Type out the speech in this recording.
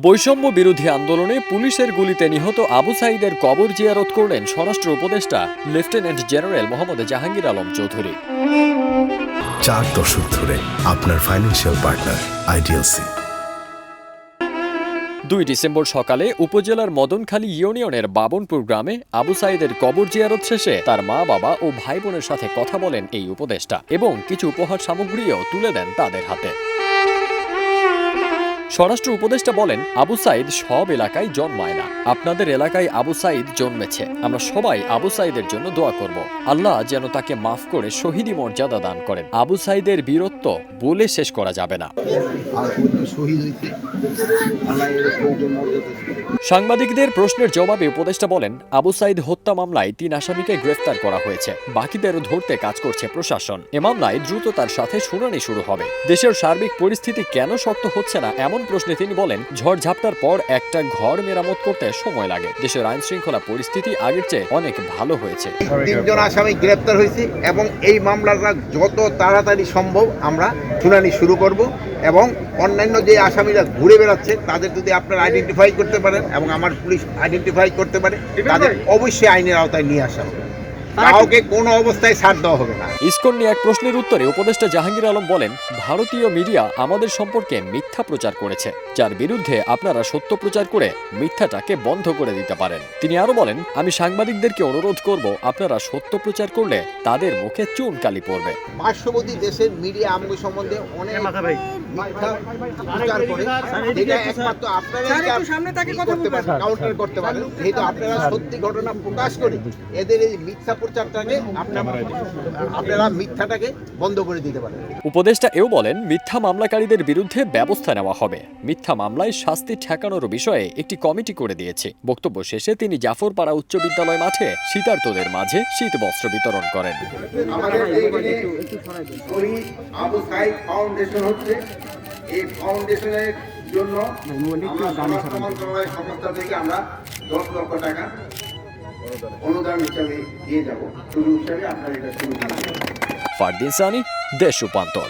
বৈষম্য বিরোধী আন্দোলনে পুলিশের গুলিতে নিহত আবু সাঈদের কবর জিয়ারত করলেন স্বরাষ্ট্র উপদেষ্টা লেফটেন্যান্ট জেনারেল মোহাম্মদ জাহাঙ্গীর আলম চৌধুরী। 4 দশক ধরে আপনার ফাইন্যান্সিয়াল পার্টনার আইডিএলসি। 2 ডিসেম্বর সকালে উপজেলার মদনখালী ইউনিয়নের বাবনপুর গ্রামে আবু সাঈদের কবর জিয়ারত শেষে তার মা বাবা ও ভাই বোনের সাথে কথা বলেন এই উপদেষ্টা এবং কিছু উপহার সামগ্রীও তুলে দেন তাদের হাতে। স্বরাষ্ট্র উপদেষ্টা বলেন, আবু সাঈদ সব এলাকায় জন্মায় না, আপনাদের এলাকায় আবু সাঈদ জন্মেছে। আমরা সবাই আবু সাঈদের জন্য দোয়া করব, আল্লাহ যেন তাকে মাফ করে শহীদি মর্যাদা দান করেন। আবু সাঈদের বীরত্ব বলে শেষ করা যাবে না। সাংবাদিকদের প্রশ্নের জবাবে উপদেষ্টা বলেন, আবু সাঈদ হত্যা মামলায় 3 আসামিকে গ্রেফতার করা হয়েছে, বাকিদেরও ধরতে কাজ করছে প্রশাসন। এ মামলায় দ্রুততার সাথে শুনানি শুরু হবে। দেশের সার্বিক পরিস্থিতি কেন শক্ত হচ্ছে না এমন প্রশ্নে তিনি বলেন, ঝড়ঝাপটার পর একটা ঘর মেরামত করতে সময় লাগে। দেশের আইন শৃঙ্খলা পরিস্থিতি আগের চেয়ে অনেক ভালো হয়েছে। 3 জন আসামি গ্রেফতার হয়েছে এবং এই মামলাটা যত তাড়াতাড়ি সম্ভব আমরা শুনানি শুরু করব এবং অন্যান্য যে আসামিরা ঘুরে বেড়াচ্ছে তাদের যদি আপনারা আইডেন্টিফাই করতে পারেন এবং আমার পুলিশ আইডেন্টিফাই করতে পারে, তাদের অবশ্যই আইনের আওতায় নিয়ে আসা হবে। কাউকে কোনো অবস্থায় ছাড় দেওয়া হবে না। ইসকন নিয়ে এক প্রশ্নের উত্তরে উপদেষ্টা জাহাঙ্গীর আলম বলেন, ভারতীয় মিডিয়া আমাদের সম্পর্কে মিথ্যা প্রচার করেছে, যার বিরুদ্ধে আপনারা সত্য প্রচার করে মিথ্যাটাকে বন্ধ করে দিতে পারেন। তিনি আরো বলেন, আমি সাংবাদিকদেরকে অনুরোধ করব, আপনারা সত্য প্রচার করলে তাদের মুখে চুন কালি পড়বে। পার্শ্ববর্তী দেশের মিডিয়া আমাদের সম্বন্ধে অনেক মিথ্যা প্রচার করে, যেটা একমাত্র আপনারা কাউন্টার করতে পারেন। যেহেতু আপনারা সত্যি ঘটনা প্রকাশ করে এদের এই মিথ্যা প্রচারটাকে আপনারা মিথ্যাটাকে বন্ধ করে দিতে পারেন। উপদেষ্টা এও বলেন, মিথ্যা মামলাকারীদের বিরুদ্ধে ব্যবস্থা নেওয়া হবে। মিথ্যা মামলায় শাস্তি ঠেকানোর বিষয়ে একটি কমিটি করে দিয়েছে। বক্তব্য শেষে তিনি জাফরপাড়া উচ্চ বিদ্যালয় মাঠে শীতার্তদের মাঝে শীত বস্ত্র বিতরণ করেন। আমাদের এইখানে শহীদ আবু সাঈদ ফাউন্ডেশন হচ্ছে, এই ফাউন্ডেশনের জন্য মন্ত্রণালয় সংস্থা থেকে আমরা 10 লক্ষ টাকা অনুদান হিসাবে দিয়ে যাব। শুরু হিসাবে আপনার এটা শুরু করবেন। ফারদিন সানি, দেশ রূপান্তর।